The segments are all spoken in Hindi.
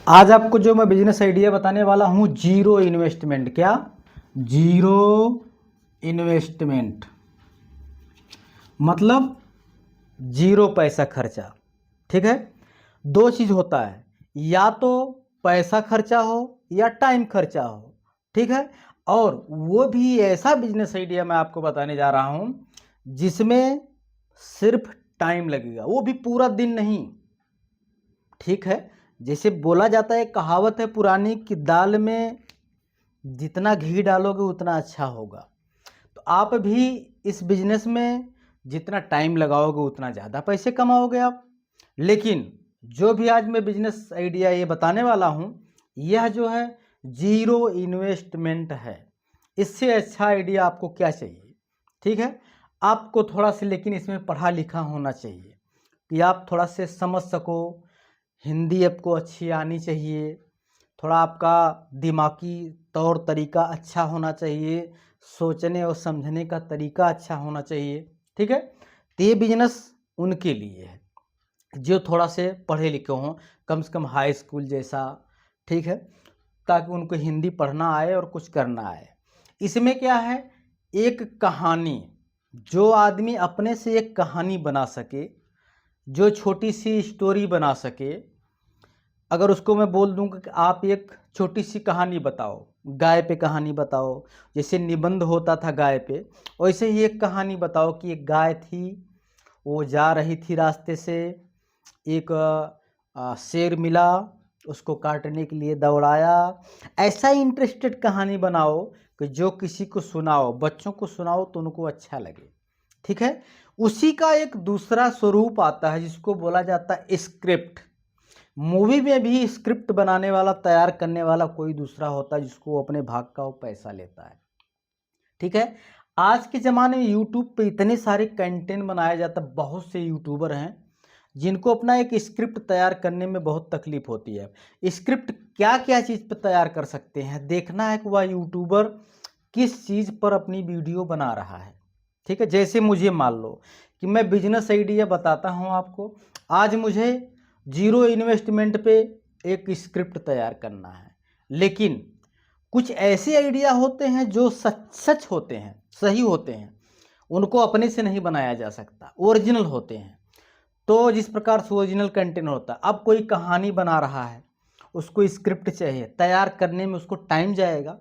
आज आपको जो मैं बिजनेस आइडिया बताने वाला हूँ, जीरो इन्वेस्टमेंट। क्या? जीरो इन्वेस्टमेंट मतलब जीरो पैसा खर्चा। ठीक है। दो चीज़ होता है, या तो पैसा खर्चा हो या टाइम खर्चा हो। ठीक है। और वो भी ऐसा बिजनेस आइडिया मैं आपको बताने जा रहा हूँ जिसमें सिर्फ टाइम लगेगा, वो भी पूरा दिन नहीं। ठीक है। जैसे बोला जाता है, कहावत है पुरानी कि दाल में जितना घी डालोगे उतना अच्छा होगा। तो आप भी इस बिजनेस में जितना टाइम लगाओगे उतना ज़्यादा पैसे कमाओगे आप। लेकिन जो भी आज मैं बिजनेस आइडिया ये बताने वाला हूँ, यह जो है जीरो इन्वेस्टमेंट है। इससे अच्छा आइडिया आपको क्या चाहिए? ठीक है। आपको थोड़ा सा लेकिन इसमें पढ़ा लिखा होना चाहिए कि आप थोड़ा से समझ सको। हिंदी आपको अच्छी आनी चाहिए, थोड़ा आपका दिमागी तौर तरीका अच्छा होना चाहिए, सोचने और समझने का तरीका अच्छा होना चाहिए। ठीक है। तो ये बिजनेस उनके लिए है जो थोड़ा से पढ़े लिखे हों, कम से कम हाई स्कूल जैसा। ठीक है। ताकि उनको हिंदी पढ़ना आए और कुछ करना आए। इसमें क्या है, एक कहानी, जो आदमी अपने से एक कहानी बना सके, जो छोटी सी स्टोरी बना सके। अगर उसको मैं बोल दूंगा कि आप एक छोटी सी कहानी बताओ, गाय पे कहानी बताओ, जैसे निबंध होता था गाय पे, वैसे ही एक कहानी बताओ कि एक गाय थी, वो जा रही थी रास्ते से, एक शेर मिला, उसको काटने के लिए दौड़ाया। ऐसा इंटरेस्टेड कहानी बनाओ कि जो किसी को सुनाओ, बच्चों को सुनाओ तो उनको अच्छा लगे। ठीक है। उसी का एक दूसरा स्वरूप आता है जिसको बोला जाता है स्क्रिप्ट। मूवी में भी स्क्रिप्ट बनाने वाला, तैयार करने वाला कोई दूसरा होता है जिसको वो अपने भाग का वो पैसा लेता है। ठीक है। आज के ज़माने में यूट्यूब पे इतने सारे कंटेंट बनाया जाता है, बहुत से यूट्यूबर हैं जिनको अपना एक स्क्रिप्ट तैयार करने में बहुत तकलीफ होती है। स्क्रिप्ट क्या क्या चीज़ पर तैयार कर सकते हैं, देखना है कि वह यूट्यूबर किस चीज़ पर अपनी वीडियो बना रहा है। ठीक है। जैसे मुझे मान लो कि मैं बिजनेस आइडिया बताता हूँ आपको, आज मुझे जीरो इन्वेस्टमेंट पे एक स्क्रिप्ट तैयार करना है। लेकिन कुछ ऐसे आइडिया होते हैं जो सच सच होते हैं, सही होते हैं, उनको अपने से नहीं बनाया जा सकता, ओरिजिनल होते हैं। तो जिस प्रकार से ओरिजिनल कंटेंट होता है, अब कोई कहानी बना रहा है, उसको स्क्रिप्ट चाहिए, तैयार करने में उसको टाइम जाएगा।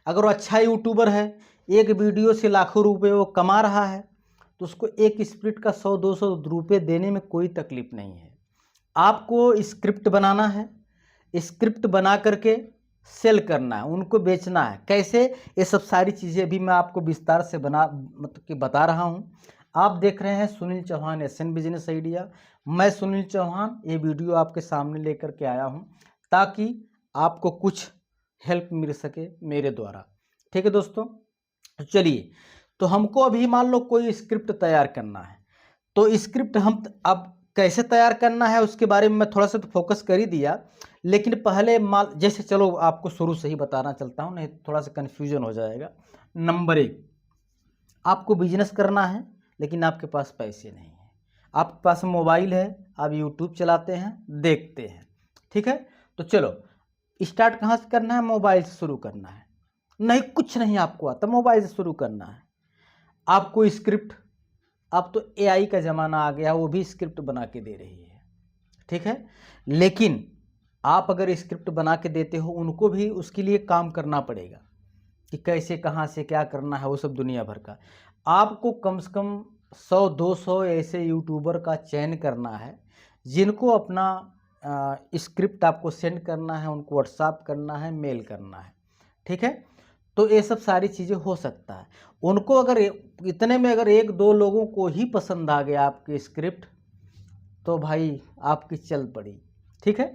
अगर वो अच्छा यूट्यूबर है, एक वीडियो से लाखों रुपए वो कमा रहा है, तो उसको एक स्क्रिप्ट का 100-200 रुपये देने में कोई तकलीफ नहीं है। आपको स्क्रिप्ट बनाना है, स्क्रिप्ट बना करके सेल करना है, उनको बेचना है। कैसे? ये सब सारी चीज़ें भी मैं आपको विस्तार से मतलब कि बता रहा हूँ। आप देख रहे हैं Sunil Chauhan SN business idea. मैं सुनील चौहान ये वीडियो आपके सामने लेकर के आया हूँ ताकि आपको कुछ हेल्प मिल सके मेरे द्वारा। ठीक है दोस्तों। चलिए, तो हमको अभी मान लो कोई स्क्रिप्ट तैयार करना है, तो स्क्रिप्ट हम अब कैसे तैयार करना है उसके बारे में मैं थोड़ा सा तो फोकस कर ही दिया। लेकिन पहले मान, जैसे चलो आपको शुरू से ही बताना चलता हूँ, नहीं थोड़ा सा कन्फ्यूजन हो जाएगा। नंबर एक, आपको बिजनेस करना है लेकिन आपके पास पैसे नहीं है। आपके पास मोबाइल है, आप यूट्यूब चलाते हैं, देखते हैं। ठीक है। तो चलो, स्टार्ट कहाँ से करना है? मोबाइल से शुरू करना है। नहीं, कुछ नहीं आपको आता, मोबाइल से शुरू करना है। आपको स्क्रिप्ट, अब तो एआई का ज़माना आ गया, वो भी स्क्रिप्ट बना के दे रही है। ठीक है। लेकिन आप अगर स्क्रिप्ट बना के देते हो, उनको भी उसके लिए काम करना पड़ेगा कि कैसे, कहाँ से क्या करना है, वो सब दुनिया भर का। आपको कम से कम 100-200 ऐसे यूट्यूबर का चयन करना है जिनको अपना स्क्रिप्ट आपको सेंड करना है, उनको व्हाट्सअप करना है, मेल करना है। ठीक है। तो ये सब सारी चीज़ें हो सकता है। उनको अगर इतने में अगर 1-2 लोगों को ही पसंद आ गया आपकी स्क्रिप्ट, तो भाई आपकी चल पड़ी। ठीक है।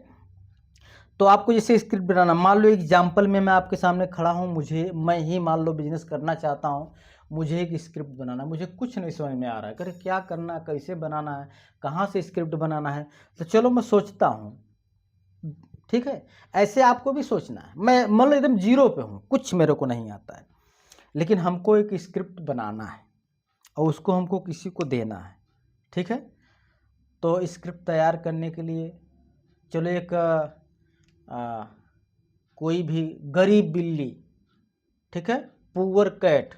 तो आपको जैसे स्क्रिप्ट बनाना, मान लो एग्जाम्पल में मैं आपके सामने खड़ा हूँ, मैं ही मान लो बिजनेस करना चाहता हूँ, मुझे एक स्क्रिप्ट बनाना, मुझे कुछ नहीं समझ में आ रहा है, अरे क्या करना है, कैसे बनाना है, कहाँ से स्क्रिप्ट बनाना है। तो चलो मैं सोचता हूँ। ठीक है। ऐसे आपको भी सोचना है। मैं मान लो एकदम जीरो पे हूँ, कुछ मेरे को नहीं आता है, लेकिन हमको एक स्क्रिप्ट बनाना है और उसको हमको किसी को देना है। ठीक है। तो स्क्रिप्ट तैयार करने के लिए चलो एक कोई भी गरीब बिल्ली, ठीक है, पुअर कैट,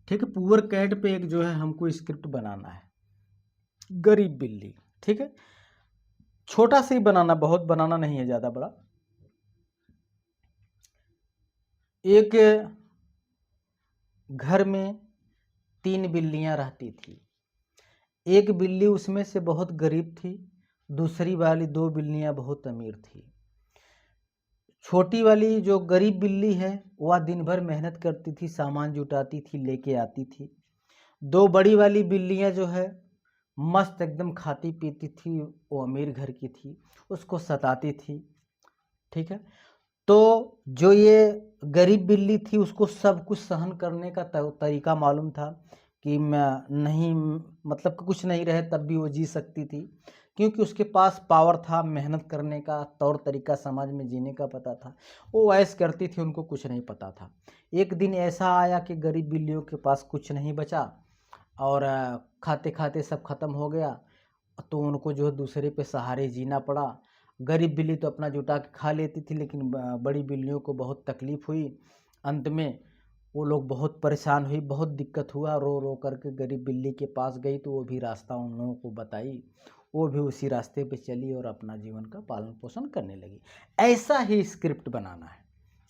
ठीक है, पुअर कैट पे एक जो है हमको स्क्रिप्ट बनाना है, गरीब बिल्ली, ठीक है, छोटा सा ही बनाना, बहुत बनाना नहीं है, ज़्यादा बड़ा। एक घर में 3 बिल्लियां रहती थी। एक बिल्ली उसमें से बहुत गरीब थी, दूसरी वाली 2 बिल्लियां बहुत अमीर थी। छोटी वाली जो गरीब बिल्ली है वह दिन भर मेहनत करती थी, सामान जुटाती थी, लेके आती थी। 2 बड़ी वाली बिल्लियां जो है मस्त एकदम खाती पीती थी, वो अमीर घर की थी, उसको सताती थी, ठीक है। तो जो ये गरीब बिल्ली थी उसको सब कुछ सहन करने का तरीका मालूम था कि मैं नहीं, मतलब कि कुछ नहीं रहे तब भी वो जी सकती थी, क्योंकि उसके पास पावर था, मेहनत करने का तौर तरीका, समाज में जीने का पता था। वो ऐश करती थी, उनको कुछ नहीं पता था। एक दिन ऐसा आया कि गरीब बिल्लियों के पास कुछ नहीं बचा और खाते खाते सब खत्म हो गया, तो उनको जो है दूसरे पे सहारे जीना पड़ा। गरीब बिल्ली तो अपना जुटा के खा लेती थी, लेकिन बड़ी बिल्लियों को बहुत तकलीफ़ हुई। अंत में वो लोग बहुत परेशान हुई, बहुत दिक्कत हुआ, रो रो करके गरीब बिल्ली के पास गई, तो वो भी रास्ता उन लोगों को बताई, वो भी उसी रास्ते पे चली और अपना जीवन का पालन पोषण करने लगी। ऐसा ही स्क्रिप्ट बनाना है।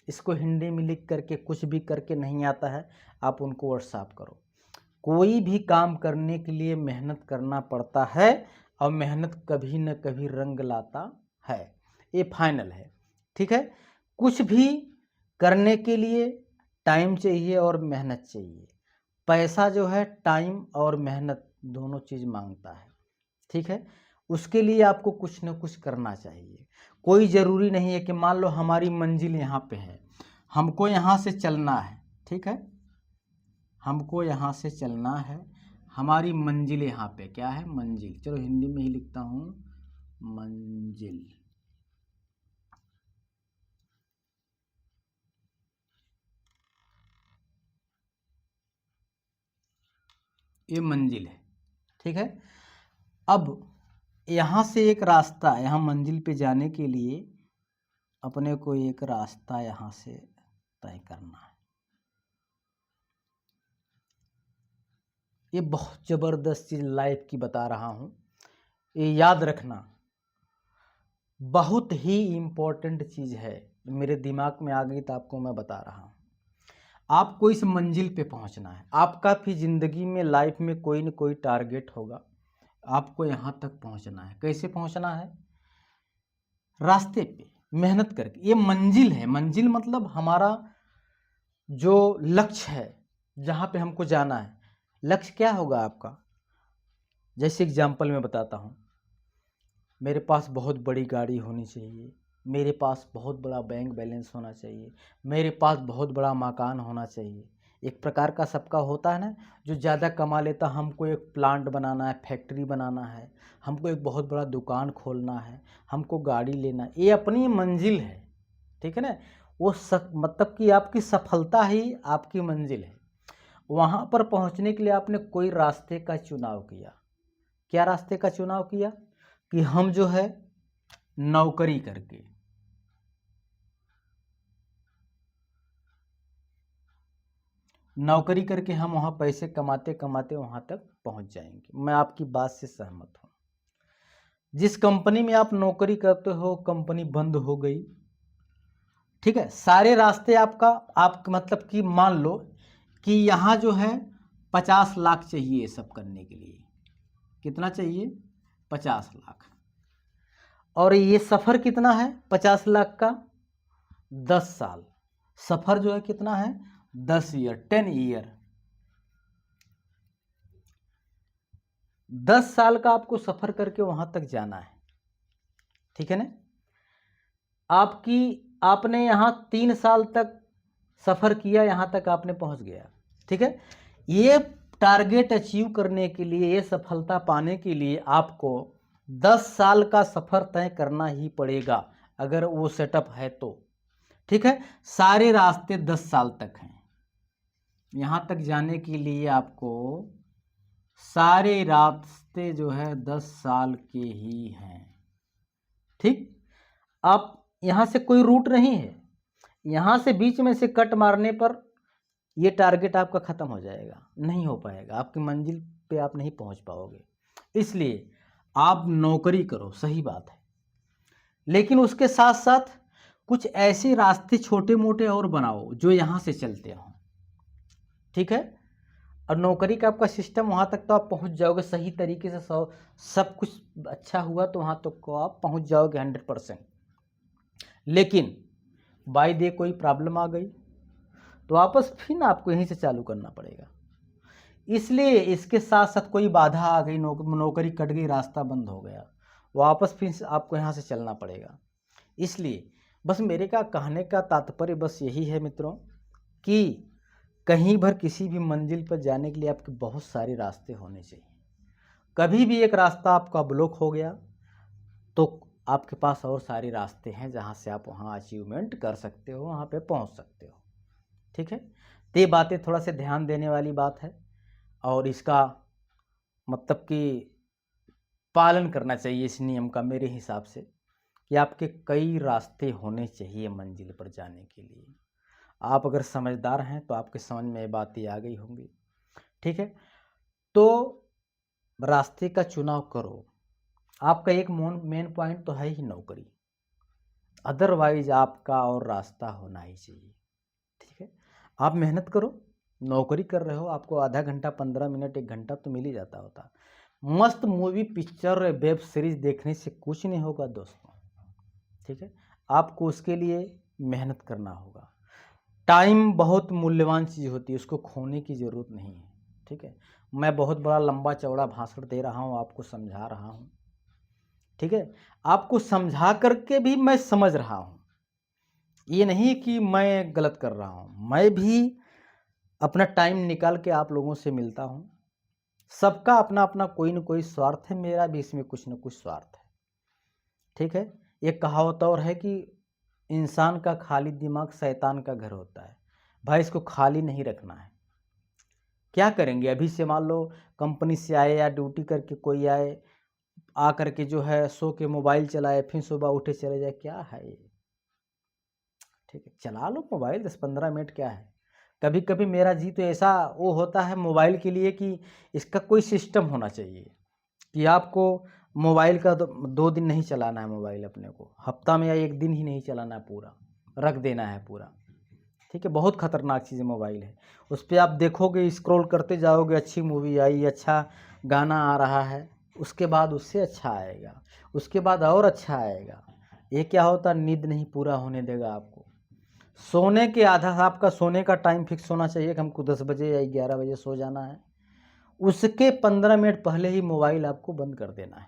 इसको हिंदी में लिख करके, कुछ भी करके नहीं आता है, आप उनको व्हाट्सएप करो। कोई भी काम करने के लिए मेहनत करना पड़ता है और मेहनत कभी न कभी रंग लाता है, ये फाइनल है, ठीक है। कुछ भी करने के लिए टाइम चाहिए और मेहनत चाहिए। पैसा जो है टाइम और मेहनत दोनों चीज़ मांगता है, ठीक है। उसके लिए आपको कुछ न कुछ करना चाहिए। कोई ज़रूरी नहीं है कि मान लो हमारी मंजिल यहाँ पे है, हमको यहाँ से चलना है, ठीक है, हमको यहाँ से चलना है, हमारी मंजिल यहाँ पे क्या है, मंजिल, चलो हिंदी में ही लिखता हूँ, मंजिल। ये मंजिल है, ठीक है। अब यहाँ से एक रास्ता, यहाँ मंजिल पे जाने के लिए अपने को एक रास्ता यहाँ से तय करना है। ये बहुत ज़बरदस्त चीज़ लाइफ की बता रहा हूँ, ये याद रखना, बहुत ही इम्पोर्टेंट चीज़ है। मेरे दिमाग में आ गई तो आपको मैं बता रहा हूँ। आपको इस मंजिल पे पहुँचना है। आपका भी ज़िंदगी में, लाइफ में कोई न कोई टारगेट होगा, आपको यहाँ तक पहुँचना है। कैसे पहुँचना है? रास्ते पे मेहनत करके। ये मंजिल है, मंजिल मतलब हमारा जो लक्ष्य है, जहाँ पे हमको जाना है। लक्ष्य क्या होगा आपका? जैसे एग्जाम्पल मैं बताता हूँ, मेरे पास बहुत बड़ी गाड़ी होनी चाहिए, मेरे पास बहुत बड़ा बैंक बैलेंस होना चाहिए, मेरे पास बहुत बड़ा मकान होना चाहिए। एक प्रकार का सबका होता है ना, जो ज़्यादा कमा लेता, हमको एक प्लांट बनाना है, फैक्ट्री बनाना है, हमको एक बहुत बड़ा दुकान खोलना है, हमको गाड़ी लेना है। ये अपनी मंजिल है, ठीक है ना। वो मतलब कि आपकी सफलता ही आपकी मंजिल है। वहाँ पर पहुँचने के लिए आपने कोई रास्ते का चुनाव किया। क्या रास्ते का चुनाव किया? कि हम जो है नौकरी करके, नौकरी करके हम वहाँ पैसे कमाते कमाते वहाँ तक पहुँच जाएंगे। मैं आपकी बात से सहमत हूँ। जिस कंपनी में आप नौकरी करते हो, कंपनी बंद हो गई, ठीक है, सारे रास्ते आपका, आप मतलब कि मान लो कि यहाँ जो है 50 लाख चाहिए ये सब करने के लिए। कितना चाहिए? 50 लाख। और ये सफ़र कितना है 50 लाख का? 10 साल। सफ़र जो है कितना है? 10 ईयर, 10 ईयर। 10 साल का आपको सफ़र करके वहाँ तक जाना है, ठीक है ना। आपने यहाँ 3 साल तक सफ़र किया, यहाँ तक आपने पहुँच गया, ठीक है। ये टारगेट अचीव करने के लिए, ये सफलता पाने के लिए आपको 10 साल का सफ़र तय करना ही पड़ेगा, अगर वो सेटअप है तो, ठीक है। सारे रास्ते 10 साल तक हैं। यहाँ तक जाने के लिए आपको सारे रास्ते रास्ते जो है 10 साल के ही हैं। ठीक, आप यहाँ से कोई रूट नहीं है, यहाँ से बीच में से कट मारने पर ये टारगेट आपका ख़त्म हो जाएगा, नहीं हो पाएगा, आपकी मंजिल पे आप नहीं पहुँच पाओगे। इसलिए आप नौकरी करो, सही बात है, लेकिन उसके साथ साथ कुछ ऐसे रास्ते छोटे मोटे और बनाओ जो यहाँ से चलते हों। ठीक है, और नौकरी का आपका सिस्टम वहाँ तक तो आप पहुँच जाओगे सही तरीके से, सब कुछ अच्छा हुआ तो वहाँ तक को आप पहुँच जाओगे 100%। लेकिन बाय डे कोई प्रॉब्लम आ गई तो वापस फिर आपको यहीं से चालू करना पड़ेगा। इसलिए इसके साथ साथ कोई बाधा आ गई, नौकरी कट गई, रास्ता बंद हो गया, वापस फिर आपको यहाँ से चलना पड़ेगा। इसलिए बस मेरे का कहने का तात्पर्य बस यही है मित्रों कि कहीं भर किसी भी मंजिल पर जाने के लिए आपके बहुत सारे रास्ते होने चाहिए। कभी भी एक रास्ता आपका ब्लॉक हो गया तो आपके पास और सारे रास्ते हैं जहाँ से आप वहाँ अचीवमेंट कर सकते हो, वहाँ पे पहुँच सकते हो। ठीक है, तो ये बातें थोड़ा सा ध्यान देने वाली बात है और इसका मतलब कि पालन करना चाहिए इस नियम का मेरे हिसाब से, कि आपके कई रास्ते होने चाहिए मंजिल पर जाने के लिए। आप अगर समझदार हैं तो आपके समझ में ये बातें आ गई होंगी। ठीक है, तो रास्ते का चुनाव करो। आपका एक मेन पॉइंट तो है ही नौकरी, अदरवाइज आपका और रास्ता होना ही चाहिए। ठीक है, आप मेहनत करो, नौकरी कर रहे हो, आपको आधा घंटा 15 मिनट 1 घंटा तो मिल ही जाता होता। मस्त मूवी पिक्चर वेब सीरीज देखने से कुछ नहीं होगा दोस्तों। ठीक है, आपको उसके लिए मेहनत करना होगा। टाइम बहुत मूल्यवान चीज़ होती है, उसको खोने की ज़रूरत नहीं है। ठीक है, मैं बहुत बड़ा लंबा चौड़ा भाषण दे रहा हूँ, आपको समझा रहा हूँ। ठीक है, आपको समझा करके भी मैं समझ रहा हूँ, ये नहीं कि मैं गलत कर रहा हूँ। मैं भी अपना टाइम निकाल के आप लोगों से मिलता हूँ। सबका अपना अपना कोई न कोई स्वार्थ है, मेरा भी इसमें कुछ न कुछ स्वार्थ है। ठीक है, एक कहावत और है कि इंसान का खाली दिमाग शैतान का घर होता है। भाई इसको खाली नहीं रखना है। क्या करेंगे, अभी से मान लो कंपनी से आए या ड्यूटी करके कोई आए, आ करके जो है सो के मोबाइल चलाए, फिर सुबह उठे चले जाए, क्या है ये। ठीक है, चला लो मोबाइल 10-15 मिनट, क्या है। कभी कभी मेरा जी तो ऐसा वो होता है मोबाइल के लिए कि इसका कोई सिस्टम होना चाहिए कि आपको मोबाइल का 2 दिन नहीं चलाना है, मोबाइल अपने को हफ्ता में या 1 दिन ही नहीं चलाना है, पूरा रख देना है पूरा। ठीक है, बहुत ख़तरनाक चीज़ मोबाइल है। उस पर आप देखोगे, स्क्रॉल करते जाओगे, अच्छी मूवी आई, अच्छा गाना आ रहा है, उसके बाद उससे अच्छा आएगा, उसके बाद और अच्छा आएगा। ये क्या होता, नींद नहीं पूरा होने देगा आपको। सोने के आधा, आपका सोने का टाइम फिक्स होना चाहिए कि हमको 10 बजे या 11 बजे सो जाना है, उसके 15 मिनट पहले ही मोबाइल आपको बंद कर देना है।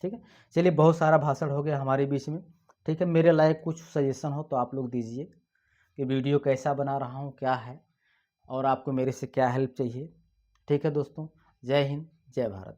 ठीक है, चलिए बहुत सारा भाषण हो गया हमारे बीच में। ठीक है, मेरे लायक कुछ सजेशन हो तो आप लोग दीजिए कि वीडियो कैसा बना रहा हूँ, क्या है, और आपको मेरे से क्या हेल्प चाहिए। ठीक है दोस्तों, जय हिंद, जय भारत।